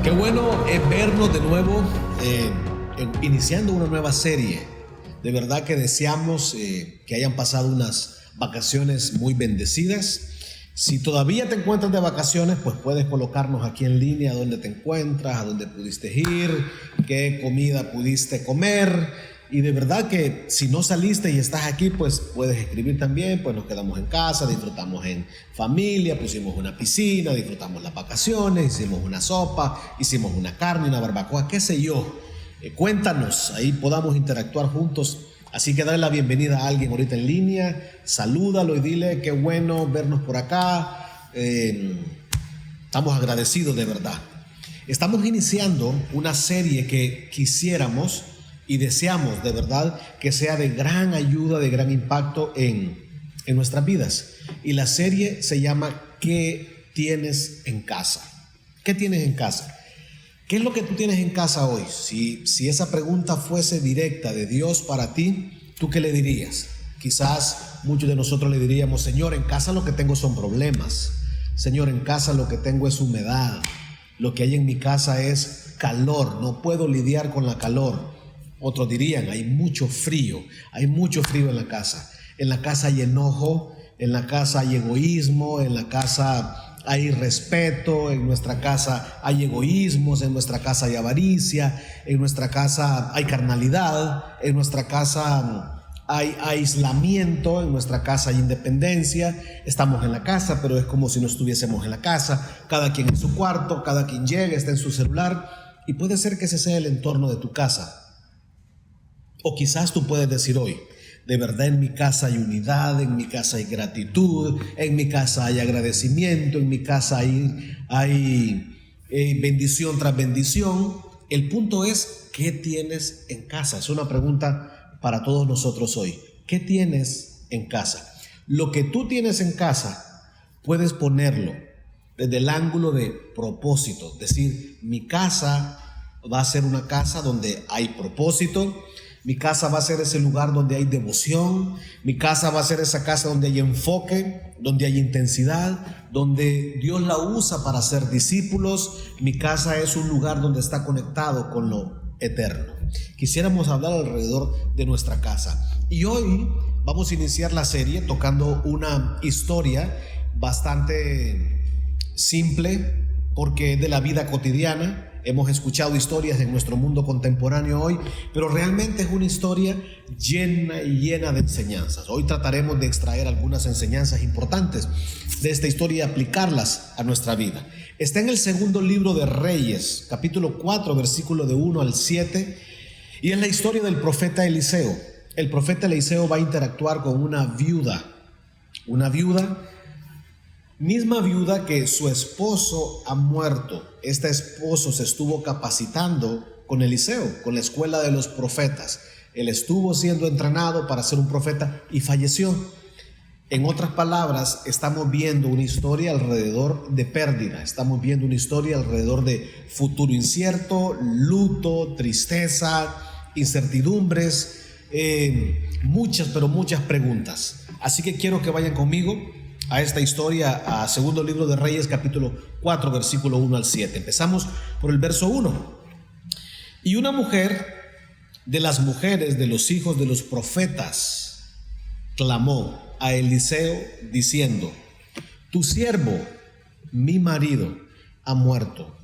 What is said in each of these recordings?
Qué bueno vernos de nuevo, iniciando una nueva serie. De verdad que deseamos que hayan pasado unas vacaciones muy bendecidas. Si todavía te encuentras de vacaciones, pues puedes colocarnos aquí en línea donde te encuentras, a dónde pudiste ir, qué comida pudiste comer. Y de verdad que si no saliste y estás aquí, pues puedes escribir también. Pues nos quedamos en casa, disfrutamos en familia, pusimos una piscina, disfrutamos las vacaciones, hicimos una sopa, hicimos una carne, una barbacoa, qué sé yo. Cuéntanos, ahí podamos interactuar juntos. Así que dale la bienvenida a alguien ahorita en línea, salúdalo y dile qué bueno vernos por acá. Estamos agradecidos de verdad. Estamos iniciando una serie que quisiéramos y deseamos de verdad que sea de gran ayuda, de gran impacto en nuestras vidas. Y la serie se llama ¿Qué tienes en casa? ¿Qué tienes en casa? ¿Qué es lo que tú tienes en casa hoy? Si esa pregunta fuese directa de Dios para ti, ¿tú qué le dirías? Quizás muchos de nosotros le diríamos: Señor, en casa lo que tengo son problemas. Señor, en casa lo que tengo es humedad. Lo que hay en mi casa es calor. No puedo lidiar con la calor. Otros dirían: hay mucho frío en la casa. En la casa hay enojo, en la casa hay egoísmo, en la casa hay irrespeto, en nuestra casa hay egoísmos, en nuestra casa hay avaricia, en nuestra casa hay carnalidad, en nuestra casa hay aislamiento, en nuestra casa hay independencia. Estamos en la casa, pero es como si no estuviésemos en la casa. Cada quien en su cuarto, cada quien llega, está en su celular, y puede ser que ese sea el entorno de tu casa. O quizás tú puedes decir hoy: de verdad en mi casa hay unidad, en mi casa hay gratitud, en mi casa hay agradecimiento, en mi casa hay bendición tras bendición. El punto es: ¿qué tienes en casa? Es una pregunta para todos nosotros hoy. ¿Qué tienes en casa? Lo que tú tienes en casa puedes ponerlo desde el ángulo de propósito. Es decir, mi casa va a ser una casa donde hay propósito. Mi casa va a ser ese lugar donde hay devoción. Mi casa va a ser esa casa donde hay enfoque, donde hay intensidad, donde Dios la usa para hacer discípulos. Mi casa es un lugar donde está conectado con lo eterno. Quisiéramos hablar alrededor de nuestra casa. Y hoy vamos a iniciar la serie tocando una historia bastante simple, porque es de la vida cotidiana. Hemos escuchado historias en nuestro mundo contemporáneo hoy, pero realmente es una historia llena de enseñanzas. Hoy trataremos de extraer algunas enseñanzas importantes de esta historia y aplicarlas a nuestra vida. Está en el segundo libro de Reyes, capítulo 4, versículo de 1 al 7, y es la historia del profeta Eliseo. El profeta Eliseo va a interactuar con una viuda, misma viuda que su esposo ha muerto. Este esposo se estuvo capacitando con Eliseo, con la escuela de los profetas. Él estuvo siendo entrenado para ser un profeta y falleció. En otras palabras, estamos viendo una historia alrededor de pérdida. Estamos viendo una historia alrededor de futuro incierto, luto, tristeza, incertidumbres, muchas preguntas. Así que quiero que vayan conmigo a esta historia, a segundo libro de Reyes, capítulo 4, versículo 1 al 7. Empezamos por el verso 1. Y una mujer de las mujeres de los hijos de los profetas clamó a Eliseo diciendo: tu siervo, mi marido, ha muerto,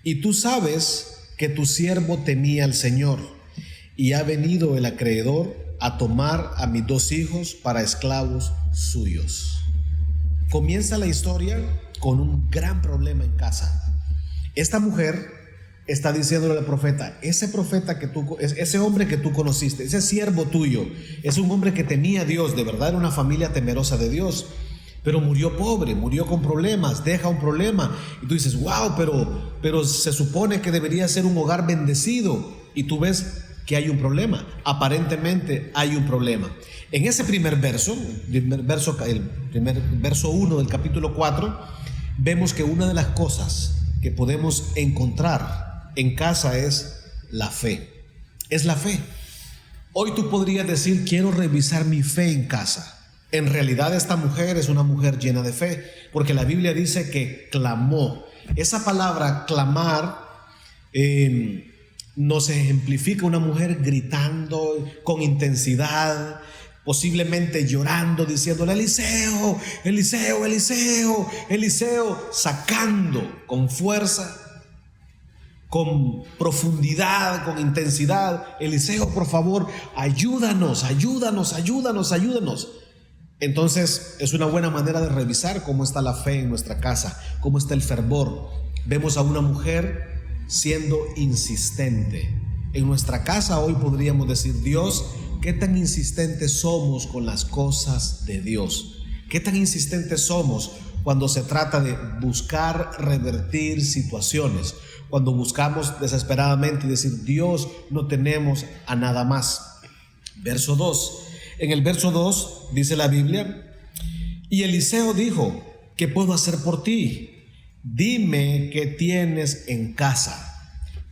y tú sabes que tu siervo temía al Señor, y ha venido el acreedor a tomar a mis 2 hijos para esclavos suyos. Comienza la historia con un gran problema en casa. Esta mujer está diciéndole al profeta: ese hombre que tú conociste, ese siervo tuyo, es un hombre que temía a Dios, de verdad era una familia temerosa de Dios, pero murió pobre, murió con problemas, deja un problema. Y tú dices: wow, pero se supone que debería ser un hogar bendecido, y tú ves que hay un problema. Aparentemente hay un problema. En ese primer verso 1 del capítulo 4, vemos que una de las cosas que podemos encontrar en casa es la fe. Es la fe. Hoy tú podrías decir: quiero revisar mi fe en casa. En realidad esta mujer es una mujer llena de fe, porque la Biblia dice que clamó. Esa palabra clamar Nos ejemplifica una mujer gritando con intensidad, posiblemente llorando, diciéndole: Eliseo, Eliseo, Eliseo, Eliseo, sacando con fuerza, con profundidad, con intensidad: Eliseo, por favor, ayúdanos, ayúdanos, ayúdanos, ayúdanos. Entonces es una buena manera de revisar cómo está la fe en nuestra casa, cómo está el fervor. Vemos a una mujer siendo insistente. En nuestra casa hoy podríamos decir: Dios, ¿qué tan insistentes somos con las cosas de Dios? ¿Qué tan insistentes somos cuando se trata de buscar revertir situaciones? Cuando buscamos desesperadamente decir: Dios, no tenemos a nada más. Verso 2. En el verso 2 dice la Biblia: y Eliseo dijo: ¿qué puedo hacer por ti? Dime qué tienes en casa.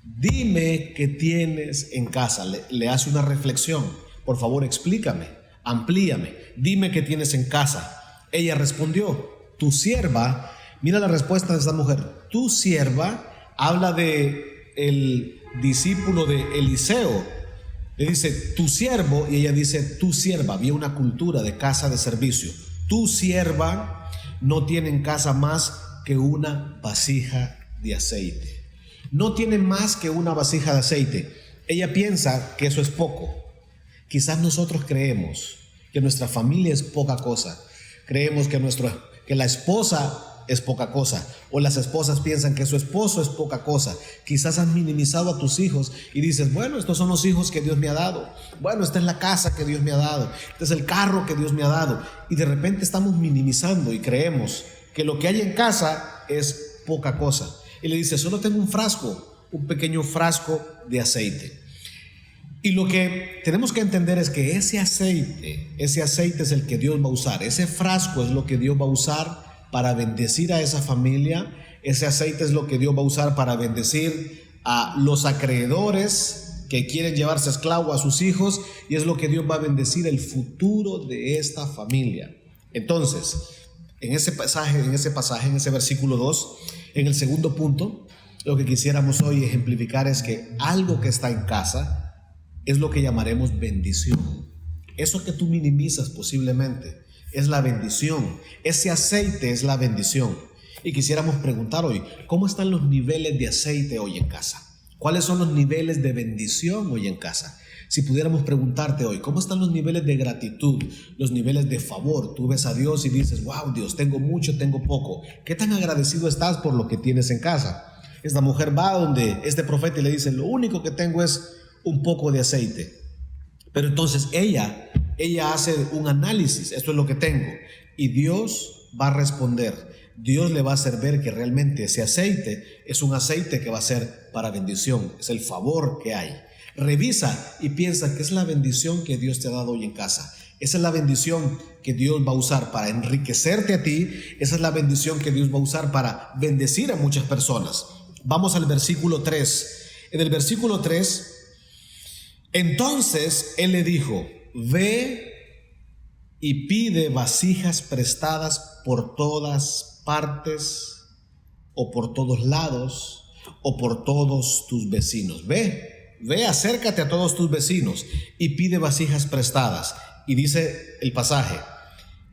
Dime qué tienes en casa. Le hace una reflexión: por favor, explícame, amplíame, dime qué tienes en casa. Ella respondió: tu sierva. Mira la respuesta de esta mujer: tu sierva. Habla de el discípulo de Eliseo. Le dice: tu siervo, y ella dice: tu sierva. Había una cultura de casa de servicio. Tu sierva no tiene en casa más que una vasija de aceite. No tiene más que una vasija de aceite. Ella piensa que eso es poco. Quizás nosotros creemos que nuestra familia es poca cosa. Creemos que la esposa es poca cosa, o las esposas piensan que su esposo es poca cosa. Quizás has minimizado a tus hijos y dices: bueno, estos son los hijos que Dios me ha dado, bueno, esta es la casa que Dios me ha dado, este es el carro que Dios me ha dado, y de repente estamos minimizando y creemos que lo que hay en casa es poca cosa. Y le dice: solo tengo un frasco, un pequeño frasco de aceite. Y lo que tenemos que entender es que ese aceite es el que Dios va a usar. Ese frasco es lo que Dios va a usar para bendecir a esa familia. Ese aceite es lo que Dios va a usar para bendecir a los acreedores que quieren llevarse esclavo a sus hijos, y es lo que Dios va a bendecir el futuro de esta familia. Entonces, en ese pasaje, en ese versículo 2, en el segundo punto, lo que quisiéramos hoy ejemplificar es que algo que está en casa es lo que llamaremos bendición. Eso que tú minimizas posiblemente es la bendición. Ese aceite es la bendición. Y quisiéramos preguntar hoy: ¿cómo están los niveles de aceite hoy en casa? ¿Cuáles son los niveles de bendición hoy en casa? Si pudiéramos preguntarte hoy: ¿cómo están los niveles de gratitud, los niveles de favor? Tú ves a Dios y dices: wow, Dios, tengo mucho, tengo poco. ¿Qué tan agradecido estás por lo que tienes en casa? Esta mujer va donde este profeta y le dice: lo único que tengo es un poco de aceite. Pero entonces ella hace un análisis: esto es lo que tengo. Y Dios va a responder. Dios le va a hacer ver que realmente ese aceite es un aceite que va a ser para bendición. Es el favor que hay. Revisa y piensa que es la bendición que Dios te ha dado hoy en casa. Esa es la bendición que Dios va a usar para enriquecerte a ti. Esa es la bendición que Dios va a usar para bendecir a muchas personas. Vamos al versículo 3. En el versículo 3, entonces él le dijo: ve y pide vasijas prestadas por todas partes, o por todos lados, o por todos tus vecinos. Ve, acércate a todos tus vecinos y pide vasijas prestadas. Y dice el pasaje: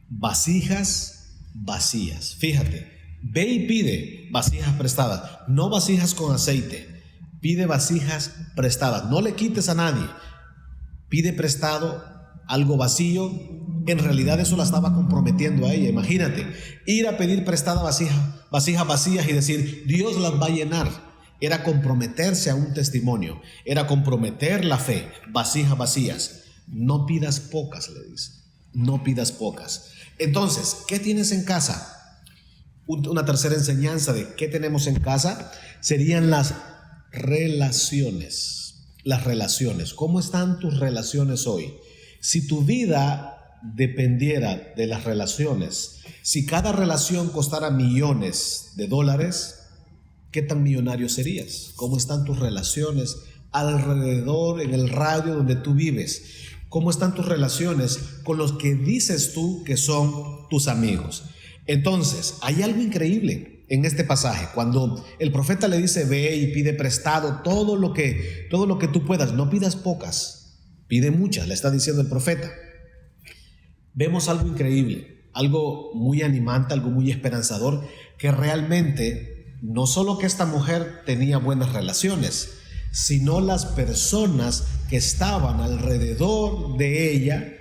vasijas vacías. Fíjate, ve y pide vasijas prestadas, no vasijas con aceite. Pide vasijas prestadas. No le quites a nadie. Pide prestado algo vacío. En realidad eso la estaba comprometiendo a ella. Imagínate, ir a pedir prestada vasijas vacías y decir: Dios las va a llenar. Era comprometerse a un testimonio. Era comprometer la fe. Vasijas vacías. No pidas pocas, le dice. No pidas pocas. Entonces, ¿qué tienes en casa? Una tercera enseñanza de qué tenemos en casa serían las relaciones. Las relaciones. ¿Cómo están tus relaciones hoy? Si tu vida dependiera de las relaciones, si cada relación costara millones de dólares, ¿qué tan millonario serías? ¿Cómo están tus relaciones alrededor, en el radio donde tú vives? ¿Cómo están tus relaciones con los que dices tú que son tus amigos? Entonces, hay algo increíble en este pasaje, cuando el profeta le dice: ve y pide prestado todo lo que tú puedas, no pidas pocas, pide muchas, le está diciendo el profeta. Vemos algo increíble, algo muy animante, algo muy esperanzador, que realmente no solo que esta mujer tenía buenas relaciones, sino las personas que estaban alrededor de ella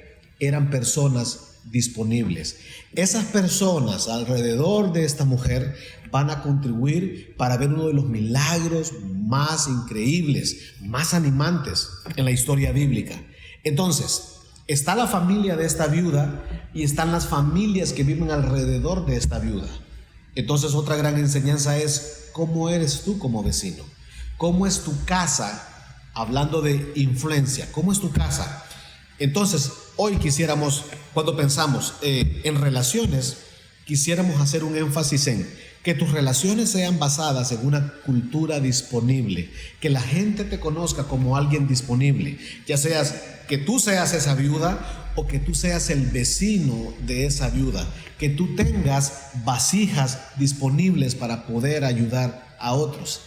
eran personas disponibles. Esas personas alrededor de esta mujer van a contribuir para ver uno de los milagros más increíbles, más animantes en la historia bíblica. Entonces, está la familia de esta viuda y están las familias que viven alrededor de esta viuda. Entonces, otra gran enseñanza es: ¿cómo eres tú como vecino? ¿Cómo es tu casa? Hablando de influencia, ¿cómo es tu casa? Entonces, hoy quisiéramos, cuando pensamos en relaciones, quisiéramos hacer un énfasis en que tus relaciones sean basadas en una cultura disponible, que la gente te conozca como alguien disponible, ya seas que tú seas esa viuda o que tú seas el vecino de esa viuda, que tú tengas vasijas disponibles para poder ayudar a otros.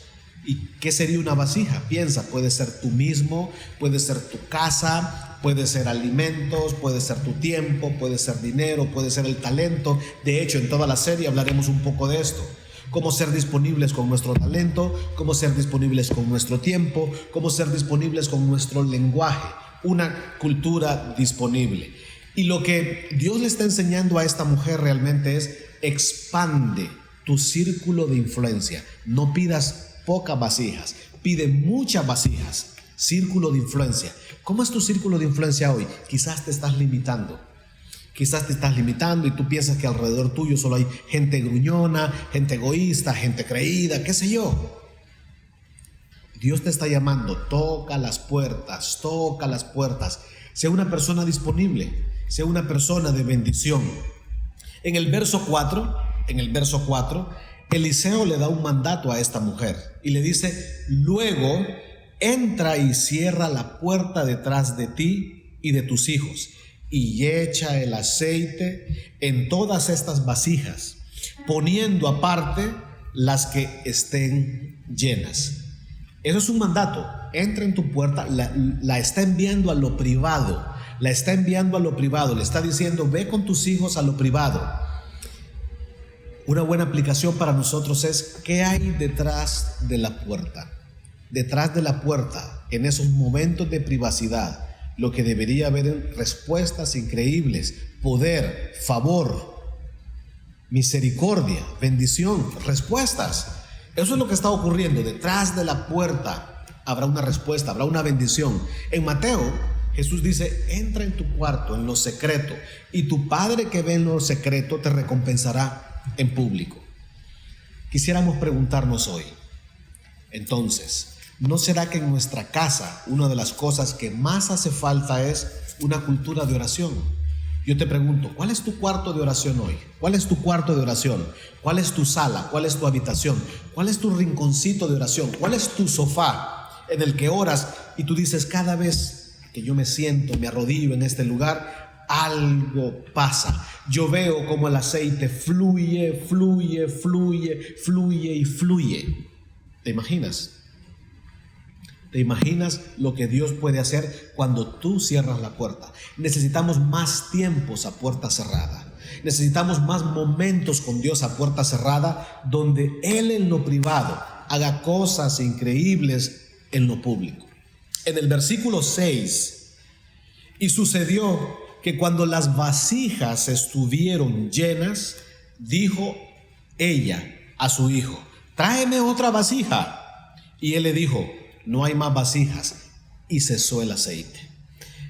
¿Y qué sería una vasija? Piensa, puede ser tú mismo, puede ser tu casa, puede ser alimentos, puede ser tu tiempo, puede ser dinero, puede ser el talento. De hecho, en toda la serie hablaremos un poco de esto: cómo ser disponibles con nuestro talento, cómo ser disponibles con nuestro tiempo, cómo ser disponibles con nuestro lenguaje. Una cultura disponible. Y lo que Dios le está enseñando a esta mujer realmente es: expande tu círculo de influencia. No pidas pocas vasijas, pide muchas vasijas. Círculo de influencia. ¿Cómo es tu círculo de influencia hoy? Quizás te estás limitando. Quizás te estás limitando y tú piensas que alrededor tuyo solo hay gente gruñona, gente egoísta, gente creída, qué sé yo. Dios te está llamando: toca las puertas, toca las puertas. Sea una persona disponible, sea una persona de bendición. En el verso 4, Eliseo le da un mandato a esta mujer y le dice: luego entra y cierra la puerta detrás de ti y de tus hijos, y echa el aceite en todas estas vasijas, poniendo aparte las que estén llenas. Eso es un mandato. Entra en tu puerta, la está enviando a lo privado, le está diciendo: ve con tus hijos a lo privado. Una buena aplicación para nosotros es: ¿qué hay detrás de la puerta? Detrás de la puerta, en esos momentos de privacidad, lo que debería haber es respuestas increíbles: poder, favor, misericordia, bendición, respuestas. Eso es lo que está ocurriendo. Detrás de la puerta habrá una respuesta, habrá una bendición. En Mateo, Jesús dice: entra en tu cuarto, en lo secreto, y tu Padre que ve en lo secreto te recompensará en público. Quisiéramos preguntarnos hoy, entonces, ¿no será que en nuestra casa una de las cosas que más hace falta es una cultura de oración? Yo te pregunto, ¿cuál es tu cuarto de oración hoy? ¿Cuál es tu cuarto de oración? ¿Cuál es tu sala? ¿Cuál es tu habitación? ¿Cuál es tu rinconcito de oración? ¿Cuál es tu sofá en el que oras y tú dices: cada vez que yo me siento, me arrodillo en este lugar, algo pasa? Yo veo como el aceite fluye y fluye. ¿Te imaginas? ¿Te imaginas lo que Dios puede hacer cuando tú cierras la puerta? Necesitamos más tiempos a puerta cerrada. Necesitamos más momentos con Dios a puerta cerrada, donde Él en lo privado haga cosas increíbles en lo público. En el versículo 6, y sucedió que cuando las vasijas estuvieron llenas, dijo ella a su hijo: tráeme otra vasija. Y él le dijo: no hay más vasijas. Y cesó el aceite.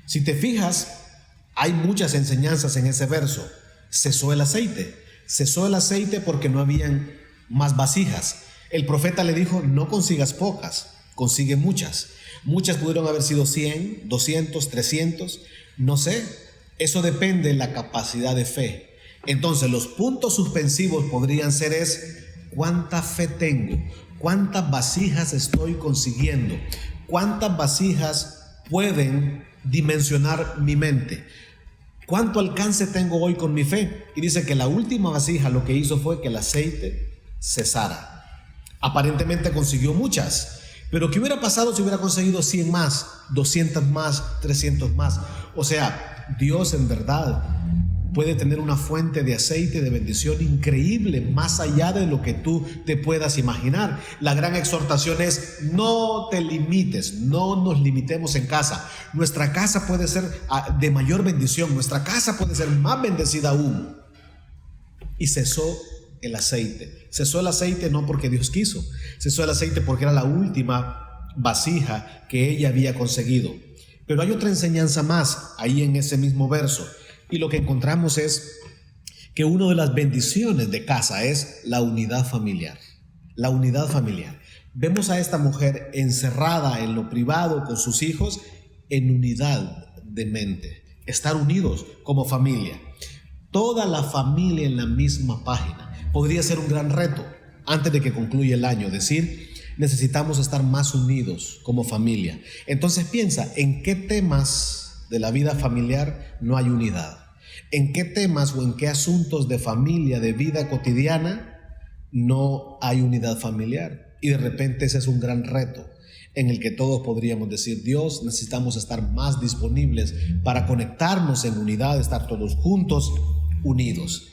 Si te fijas, hay muchas enseñanzas en ese verso. Cesó el aceite porque no habían más vasijas. El profeta le dijo: no consigas pocas, consigue muchas. Muchas pudieron haber sido 100, 200, 300, no sé. Eso depende de la capacidad de fe. Entonces, los puntos suspensivos podrían ser: ¿cuánta fe tengo? ¿Cuántas vasijas estoy consiguiendo? ¿Cuántas vasijas pueden dimensionar mi mente? ¿Cuánto alcance tengo hoy con mi fe? Y dice que la última vasija lo que hizo fue que el aceite cesara. Aparentemente consiguió muchas, pero ¿qué hubiera pasado si hubiera conseguido 100 más, 200 más, 300 más? O sea, Dios en verdad puede tener una fuente de aceite de bendición increíble, más allá de lo que tú te puedas imaginar. La gran exhortación es: no te limites, no nos limitemos en casa. Nuestra casa puede ser de mayor bendición, nuestra casa puede ser más bendecida aún. Y cesó el aceite. Cesó el aceite no porque Dios quiso, cesó el aceite porque era la última vasija que ella había conseguido. Pero hay otra enseñanza más ahí en ese mismo verso. Y lo que encontramos es que una de las bendiciones de casa es la unidad familiar. La unidad familiar. Vemos a esta mujer encerrada en lo privado con sus hijos en unidad de mente. Estar unidos como familia. Toda la familia en la misma página. Podría ser un gran reto antes de que concluya el año. Decir, necesitamos estar más unidos como familia. Entonces piensa, ¿en qué temas de la vida familiar no hay unidad? ¿En qué temas o en qué asuntos de familia, de vida cotidiana, no hay unidad familiar? Y de repente ese es un gran reto en el que todos podríamos decir: Dios, necesitamos estar más disponibles para conectarnos en unidad, estar todos juntos, unidos.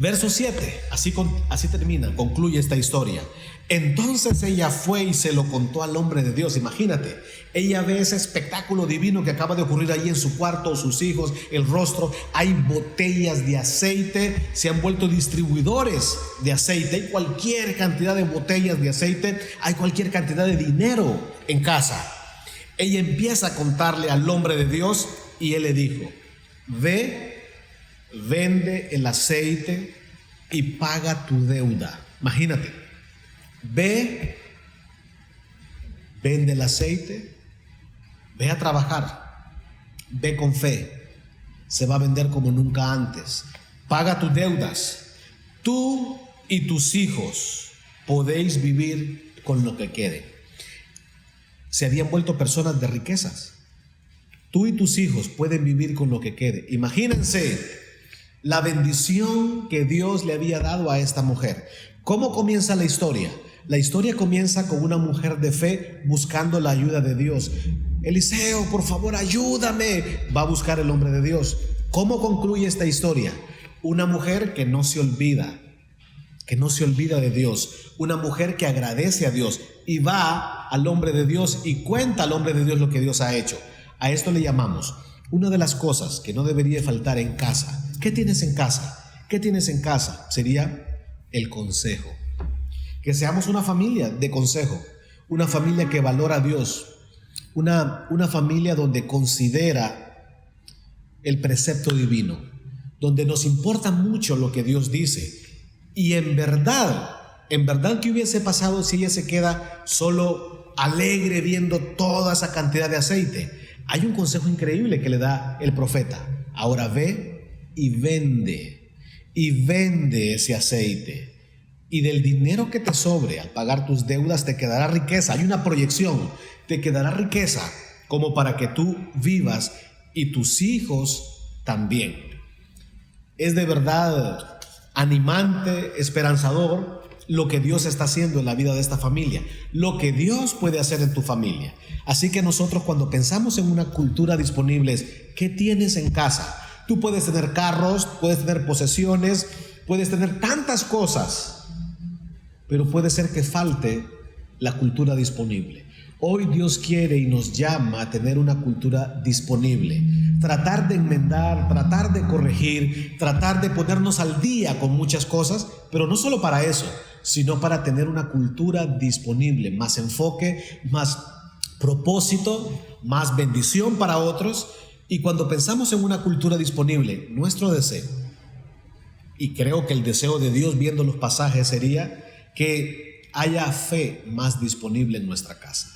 Verso 7, así termina, concluye esta historia. Entonces ella fue y se lo contó al hombre de Dios. Imagínate, ella ve ese espectáculo divino que acaba de ocurrir ahí en su cuarto, sus hijos, el rostro. Hay botellas de aceite, se han vuelto distribuidores de aceite. Hay cualquier cantidad de botellas de aceite, hay cualquier cantidad de dinero en casa. Ella empieza a contarle al hombre de Dios y él le dijo: ve, vende el aceite y paga tu deuda. Imagínate, ve, vende el aceite, ve a trabajar, ve con fe, se va a vender como nunca antes. Paga tus deudas, tú y tus hijos podéis vivir con lo que quede. Se habían vuelto personas de riquezas. Tú y tus hijos pueden vivir con lo que quede. Imagínense la bendición que Dios le había dado a esta mujer. ¿Cómo comienza la historia? La historia comienza con una mujer de fe buscando la ayuda de Dios. Eliseo, por favor, ayúdame. Va a buscar el hombre de Dios. ¿Cómo concluye esta historia? Una mujer que no se olvida de Dios. Una mujer que agradece a Dios y va al hombre de Dios y cuenta al hombre de Dios lo que Dios ha hecho. A esto le llamamos una de las cosas que no debería faltar en casa. ¿Qué tienes en casa? ¿Qué tienes en casa? Sería el consejo. Que seamos una familia de consejo, una familia que valora a Dios, una familia donde considera el precepto divino, donde nos importa mucho lo que Dios dice. Y en verdad, ¿qué hubiese pasado si ella se queda solo alegre viendo toda esa cantidad de aceite? Hay un consejo increíble que le da el profeta. Ahora ve y vende ese aceite, y del dinero que te sobre al pagar tus deudas te quedará riqueza. Hay una proyección, te quedará riqueza como para que tú vivas y tus hijos también. Es de verdad animante, esperanzador lo que Dios está haciendo en la vida de esta familia, lo que Dios puede hacer en tu familia. Así que nosotros, cuando pensamos en una cultura disponible, es: ¿qué tienes en casa? Tú puedes tener carros, puedes tener posesiones, puedes tener tantas cosas, pero puede ser que falte la cultura disponible. Hoy Dios quiere y nos llama a tener una cultura disponible. Tratar de enmendar, tratar de corregir, tratar de ponernos al día con muchas cosas, pero no solo para eso, sino para tener una cultura disponible, más enfoque, más propósito, más bendición para otros. Y cuando pensamos en una cultura disponible, nuestro deseo, y creo que el deseo de Dios viendo los pasajes, sería que haya fe más disponible en nuestra casa.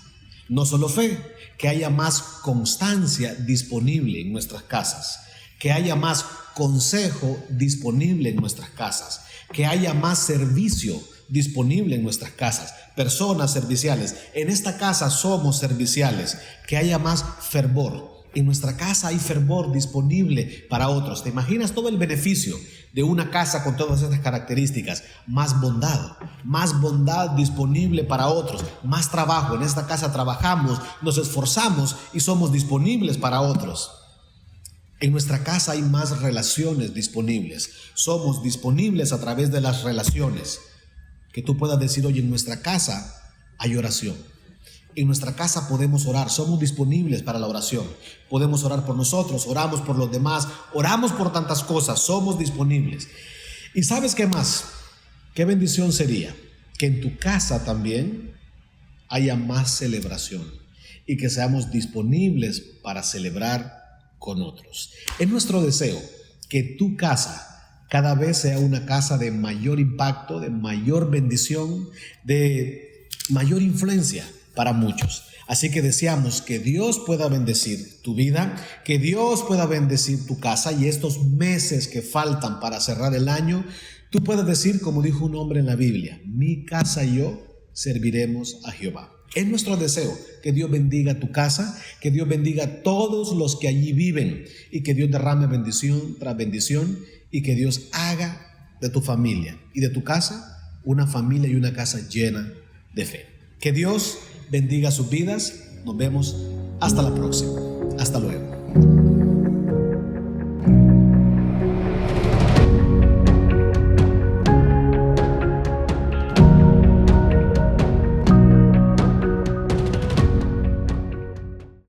No solo fe, que haya más constancia disponible en nuestras casas, que haya más consejo disponible en nuestras casas, que haya más servicio disponible en nuestras casas, personas serviciales. En esta casa somos serviciales, que haya más fervor, En nuestra casa hay fervor disponible para otros. ¿Te imaginas todo el beneficio de una casa con todas estas características? Más bondad disponible para otros, más trabajo. En esta casa trabajamos, nos esforzamos y somos disponibles para otros. En nuestra casa hay más relaciones disponibles. Somos disponibles a través de las relaciones. Que tú puedas decir, oye, en nuestra casa hay oración. En nuestra casa podemos orar, somos disponibles para la oración. Podemos orar por nosotros, oramos por los demás, oramos por tantas cosas, somos disponibles. ¿Y sabes qué más? ¿Qué bendición sería? Que en tu casa también haya más celebración y que seamos disponibles para celebrar con otros. Es nuestro deseo que tu casa cada vez sea una casa de mayor impacto, de mayor bendición, de mayor influencia para muchos. Así que deseamos que Dios pueda bendecir tu vida, que Dios pueda bendecir tu casa, y estos meses que faltan para cerrar el año, tú puedes decir, como dijo un hombre en la Biblia, mi casa y yo serviremos a Jehová. Es nuestro deseo que Dios bendiga tu casa, que Dios bendiga a todos los que allí viven, y que Dios derrame bendición tras bendición, y que Dios haga de tu familia y de tu casa una familia y una casa llena de fe. Que Dios bendiga sus vidas. Nos vemos hasta la próxima. Hasta luego.